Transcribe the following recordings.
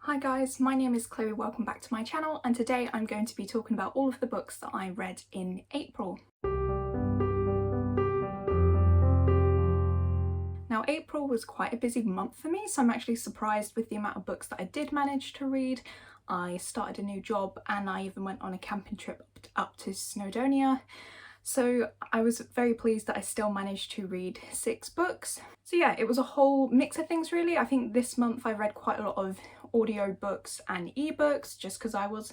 Hi guys, my name is Chloe, welcome back to my channel, and today I'm going to be talking about all of the books that I read in April. Now April was quite a busy month for me, so I'm actually surprised with the amount of books that I did manage to read. I started a new job and I even went on a camping trip up to Snowdonia. So I was very pleased that I still managed to read 6 books. So yeah, it was a whole mix of things really. I think this month I read quite a lot of audio books and ebooks just because I was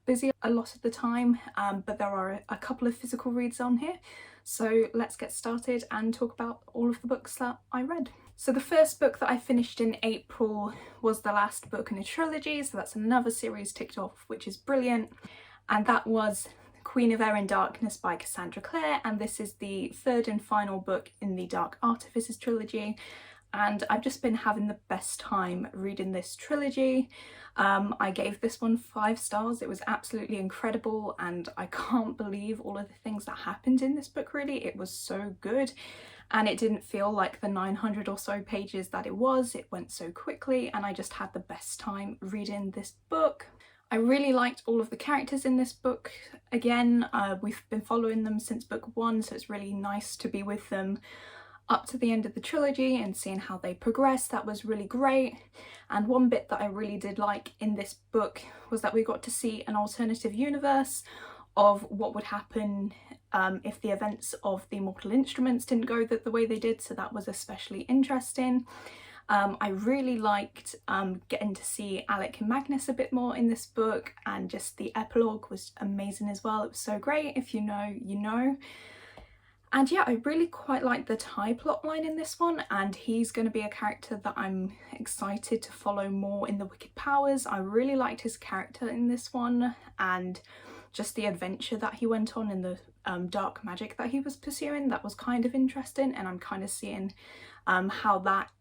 busy a lot of the time, but there are a couple of physical reads on here. So let's get started and talk about all of the books that I read. So the first book that I finished in April was the last book in a trilogy, so that's another series ticked off, which is brilliant, and that was Queen of Air and Darkness by Cassandra Clare, and this is the third and final book in the Dark Artifices trilogy, and I've just been having the best time reading this trilogy. I gave this one 5 stars. It was absolutely incredible and I can't believe all of the things that happened in this book really. It was so good and it didn't feel like the 900 or so pages that it was. It went so quickly and I just had the best time reading this book. I really liked all of the characters in this book. Again, we've been following them since book 1, so it's really nice to be with them up to the end of the trilogy and seeing how they progress. That was really great. And one bit that I really did like in this book was that we got to see an alternative universe of what would happen if the events of the Mortal Instruments didn't go the way they did, so that was especially interesting. I really liked getting to see Alec and Magnus a bit more in this book, and just the epilogue was amazing as well. It was so great. If you know, you know. And yeah, I really quite like the Ty plotline in this one, and he's going to be a character that I'm excited to follow more in the Wicked Powers. I really liked his character in this one and just the adventure that he went on in the dark magic that he was pursuing. That was kind of interesting, and I'm kind of seeing how that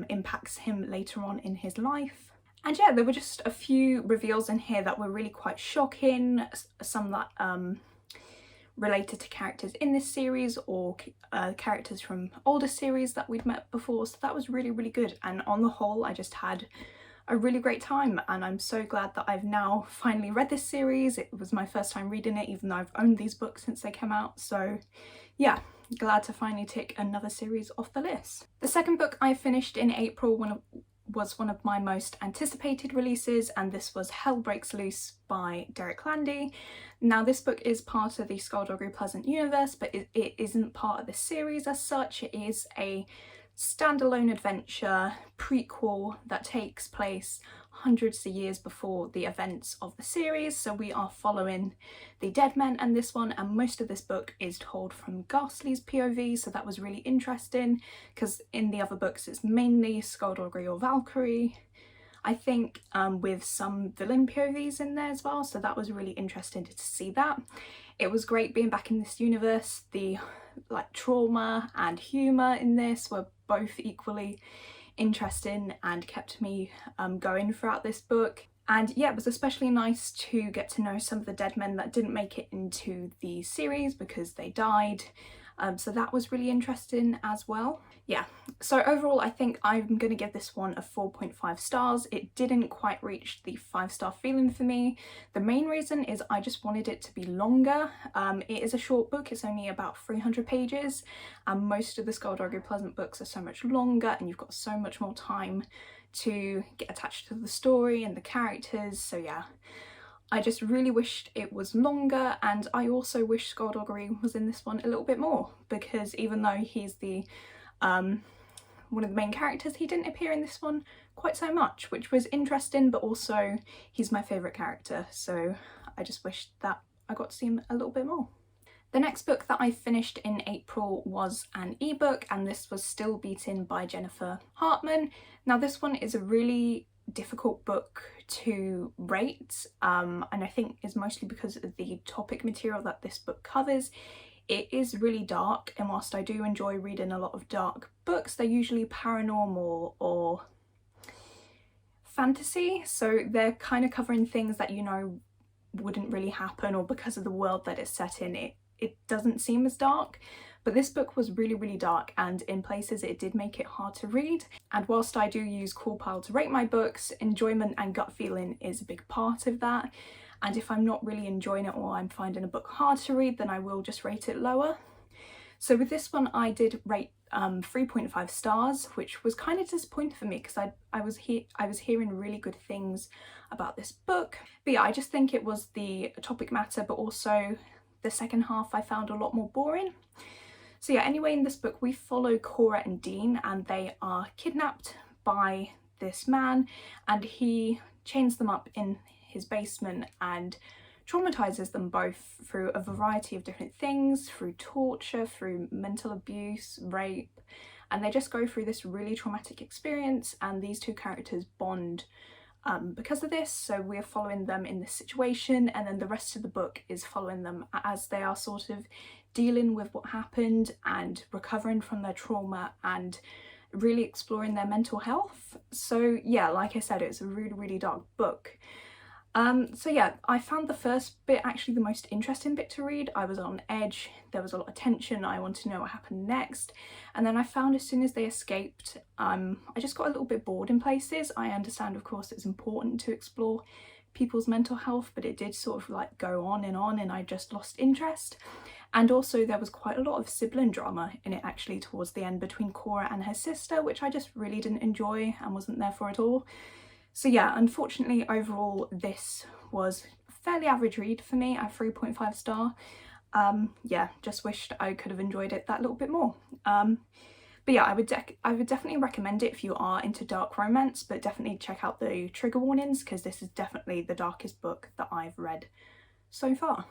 impacts him later on in his life. And yeah, there were just a few reveals in here that were really quite shocking, some that related to characters in this series or characters from older series that we'd met before, so that was really good. And on the whole I just had a really great time, and I'm so glad that I've now finally read this series. It was my first time reading it, even though I've owned these books since they came out, so yeah, glad to finally tick another series off the list. The second book I finished in April was one of my most anticipated releases, and this was Hell Breaks Loose by Landy. Now this book is part of the Skullduggery Pleasant universe, but it isn't part of the series as such. It is a standalone adventure prequel that takes place hundreds of years before the events of the series, so we are following the dead men and this one, and most of this book is told from Ghastly's POV, so that was really interesting because in the other books it's mainly Skullduggery or Valkyrie, I think, with some villain POVs in there as well, so that was really interesting to see that. It was great being back in this universe. The trauma and humour in this were both equally interesting and kept me going throughout this book. And yeah, it was especially nice to get to know some of the dead men that didn't make it into the series because they died. So that was really interesting as well. Yeah, so overall I think I'm going to give this one a 4.5 stars. It didn't quite reach the 5-star feeling for me. The main reason is I just wanted it to be longer. It is a short book, it's only about 300 pages, and most of the Skullduggery Pleasant books are so much longer and you've got so much more time to get attached to the story and the characters, so yeah. I just really wished it was longer, and I also wish Skullduggery was in this one a little bit more, because even though he's the one of the main characters, he didn't appear in this one quite so much, which was interesting, but also he's my favourite character, so I just wished that I got to see him a little bit more. The next book that I finished in April was an ebook, and this was Still Beaten by Jennifer Hartmann. Now this one is a really difficult book to rate, and I think is mostly because of the topic material that this book covers. It is really dark, and whilst I do enjoy reading a lot of dark books, they're usually paranormal or fantasy, so they're kind of covering things that you know wouldn't really happen, or because of the world that it's set in, it doesn't seem as dark. But this book was really dark, and in places it did make it hard to read. And whilst I do use Coolpile to rate my books, enjoyment and gut feeling is a big part of that. And if I'm not really enjoying it or I'm finding a book hard to read, then I will just rate it lower. So with this one I did rate 3.5 stars, which was kind of disappointing for me because I was hearing really good things about this book. But yeah, I just think it was the topic matter, but also the second half I found a lot more boring. So yeah, anyway, in this book we follow Cora and Dean, and they are kidnapped by this man, and he chains them up in his basement and traumatizes them both through a variety of different things, through torture, through mental abuse, rape, and they just go through this really traumatic experience, and these two characters bond because of this. So we're following them in this situation, and then the rest of the book is following them as they are sort of dealing with what happened and recovering from their trauma and really exploring their mental health. So yeah, like I said, it's a really dark book. So yeah, I found the first bit actually the most interesting bit to read. I was on edge, there was a lot of tension, I wanted to know what happened next, and then I found as soon as they escaped, I just got a little bit bored in places. I understand, of course, it's important to explore people's mental health, but it did sort of like go on, and I just lost interest. And also there was quite a lot of sibling drama in it actually towards the end between Cora and her sister, which I just really didn't enjoy and wasn't there for at all. So yeah, unfortunately overall this was a fairly average read for me at 3.5 star. Yeah, just wished I could have enjoyed it that little bit more. But yeah, I would definitely recommend it if you are into dark romance, but definitely check out the trigger warnings because this is definitely the darkest book that I've read so far.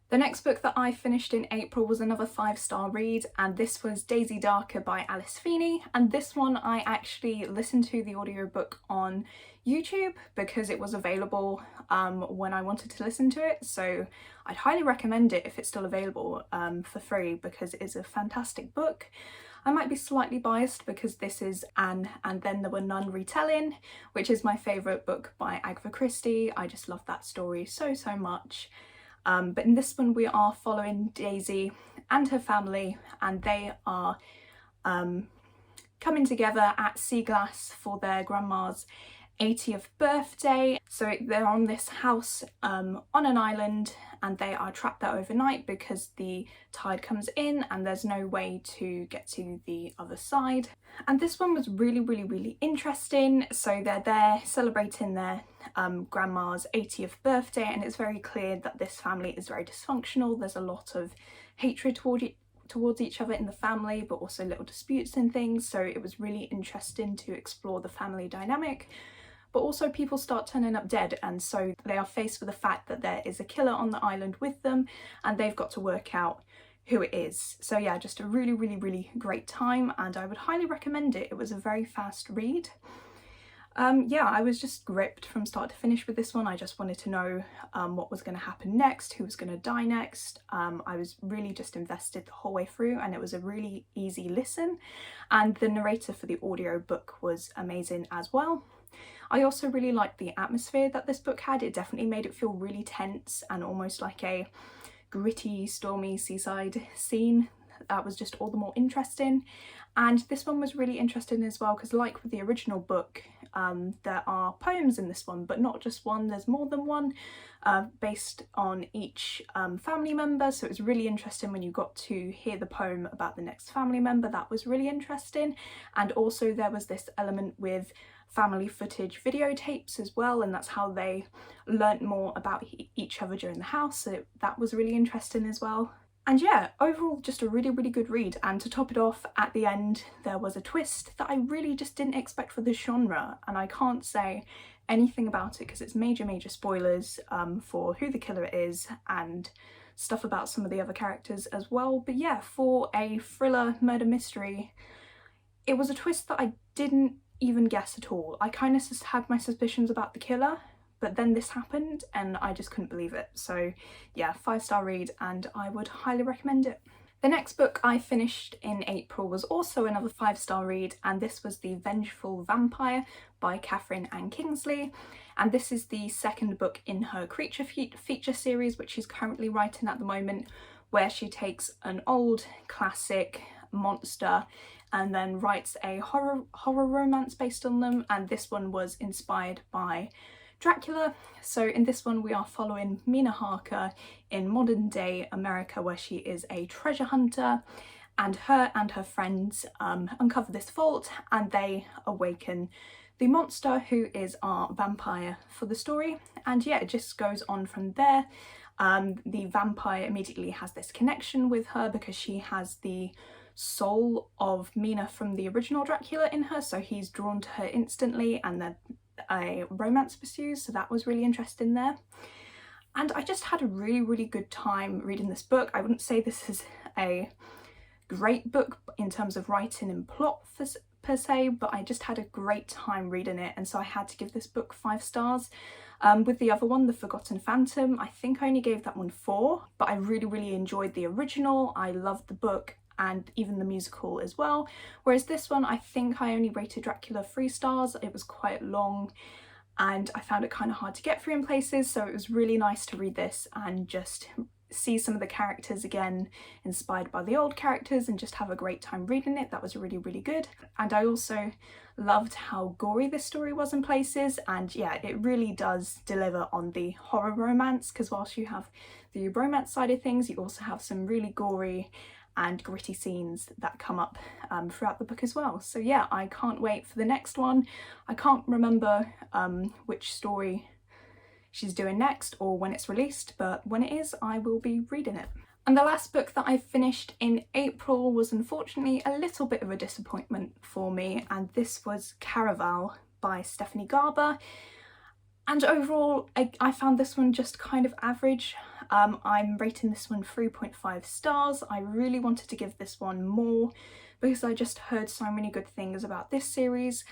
The next book that I finished in April was another 5-star read, and this was Daisy Darker by Alice Feeney, and this one I actually listened to the audiobook on YouTube because it was available when I wanted to listen to it, so I'd highly recommend it if it's still available for free because it's a fantastic book. I might be slightly biased because this is Anne and Then There Were None retelling, which is my favourite book by Agatha Christie. I just love that story so much. But in this one we are following Daisy and her family, and they are coming together at Seaglass for their grandma's 80th birthday. So they're on this house on an island, and they are trapped there overnight because the tide comes in and there's no way to get to the other side. And this one was really interesting. So they're there celebrating their grandma's 80th birthday, and it's very clear that this family is very dysfunctional. There's a lot of hatred towards each other in the family, but also little disputes and things. So it was really interesting to explore the family dynamic. But also people start turning up dead, and so they are faced with the fact that there is a killer on the island with them, and they've got to work out who it is. So yeah, just a really great time, and I would highly recommend it. It was a very fast read. Yeah, I was just gripped from start to finish with this one. I just wanted to know what was going to happen next, who was going to die next. I was really just invested the whole way through, and it was a really easy listen, and the narrator for the audio book was amazing as well. I also really liked the atmosphere that this book had. It definitely made it feel really tense and almost like a gritty, stormy seaside scene. That was just all the more interesting. And this one was really interesting as well because, like with the original book, there are poems in this one, but not just one, there's more than one, based on each family member. So it was really interesting when you got to hear the poem about the next family member. That was really interesting. And also there was this element with family footage videotapes as well, and that's how they learnt more about each other during the house, so that was really interesting as well. And yeah, overall just a really good read. And to top it off, at the end there was a twist that I really just didn't expect for this genre, and I can't say anything about it because it's major spoilers for who the killer is and stuff about some of the other characters as well. But yeah, for a thriller murder mystery, it was a twist that I didn't even guess at all. I kind of just had my suspicions about the killer, but then this happened and I just couldn't believe it. So yeah, 5-star read, and I would highly recommend it. The next book I finished in April was also another 5-star read, and this was The Vengeful Vampire by Kathryn and Kingsley, and this is the second book in her creature feature series, which she's currently writing at the moment, where she takes an old classic monster and then writes a horror romance based on them, and this one was inspired by Dracula. So in this one we are following Mina Harker in modern day America, where she is a treasure hunter, and her friends uncover this vault and they awaken the monster, who is our vampire for the story. And yeah, it just goes on from there. The vampire immediately has this connection with her because she has the soul of Mina from the original Dracula in her, so he's drawn to her instantly, and then a romance pursues, so that was really interesting there. And I just had a really good time reading this book. I wouldn't say this is a great book in terms of writing and plot per se, but I just had a great time reading it, and so I had to give this book 5 stars. With the other one, The Forgotten Phantom, I think I only gave that one 4, but I really enjoyed the original. I loved the book and even the musical as well, whereas this one I think I only rated Dracula 3 stars. It was quite long and I found it kind of hard to get through in places, so it was really nice to read this and just see some of the characters again inspired by the old characters and just have a great time reading it. That was really good. And I also loved how gory this story was in places, and yeah, it really does deliver on the horror romance, because whilst you have the romance side of things, you also have some really gory and gritty scenes that come up throughout the book as well. So yeah, I can't wait for the next one. I can't remember which story she's doing next or when it's released, but when it is, I will be reading it. And the last book that I finished in April was unfortunately a little bit of a disappointment for me, and this was Caraval by Stephanie Garber. And overall, I found this one just kind of average. I'm rating this one 3.5 stars. I really wanted to give this one more because I just heard so many good things about this series,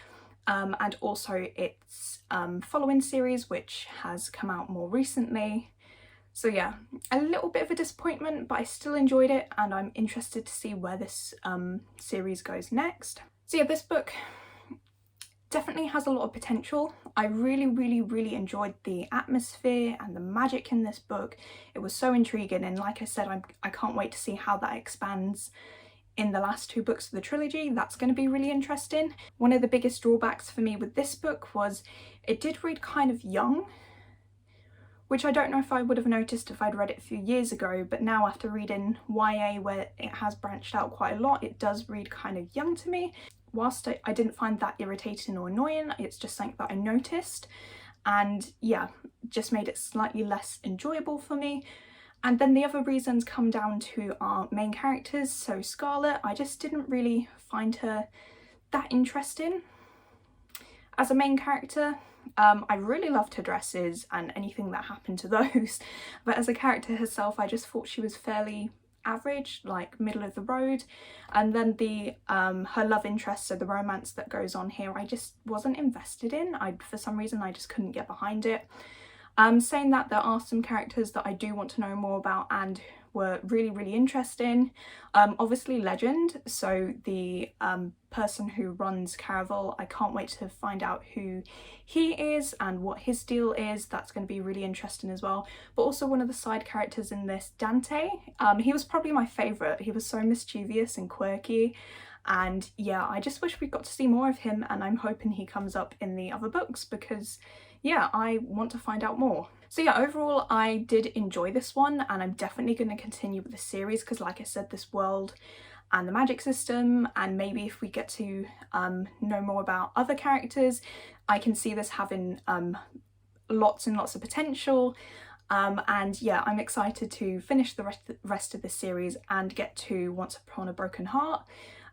and also its following series, which has come out more recently. So yeah, a little bit of a disappointment, but I still enjoyed it and I'm interested to see where this series goes next. So yeah, this book definitely has a lot of potential. I really enjoyed the atmosphere and the magic in this book. It was so intriguing, and like I said, I can't wait to see how that expands in the last 2 books of the trilogy. That's going to be really interesting. One of the biggest drawbacks for me with this book was it did read kind of young, which I don't know if I would have noticed if I'd read it a few years ago, but now after reading YA, where it has branched out quite a lot, it does read kind of young to me. Whilst I didn't find that irritating or annoying, it's just something that I noticed, and yeah, just made it slightly less enjoyable for me. And then the other reasons come down to our main characters. So Scarlet, I just didn't really find her that interesting as a main character. I really loved her dresses and anything that happened to those, but as a character herself, I just thought she was fairly average, like middle of the road. And then the her love interest, so the romance that goes on here, I just wasn't invested in. For some reason I just couldn't get behind it. Saying that, there are some characters that I do want to know more about and were really interesting. Obviously Legend, so the person who runs Caraval, I can't wait to find out who he is and what his deal is. That's going to be really interesting as well. But also one of the side characters in this, Dante, he was probably my favourite. He was so mischievous and quirky, and yeah, I just wish we got to see more of him, and I'm hoping he comes up in the other books because yeah, I want to find out more. So yeah, overall I did enjoy this one, and I'm definitely going to continue with the series because, like I said, this world and the magic system, and maybe if we get to know more about other characters, I can see this having lots and lots of potential. And yeah, I'm excited to finish the rest of this series and get to Once Upon a Broken Heart.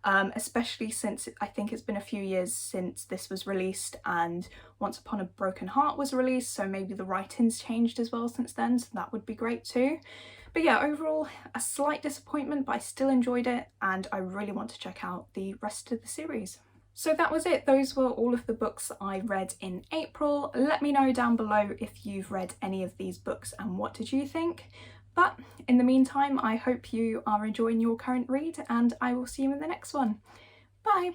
Especially since I think it's been a few years since this was released and Once Upon a Broken Heart was released, so maybe the writing's changed as well since then, so that would be great too. But yeah, overall a slight disappointment, but I still enjoyed it and I really want to check out the rest of the series. So that was it. Those were all of the books I read in April. Let me know down below if you've read any of these books and what did you think. But in the meantime, I hope you are enjoying your current read, and I will see you in the next one. Bye!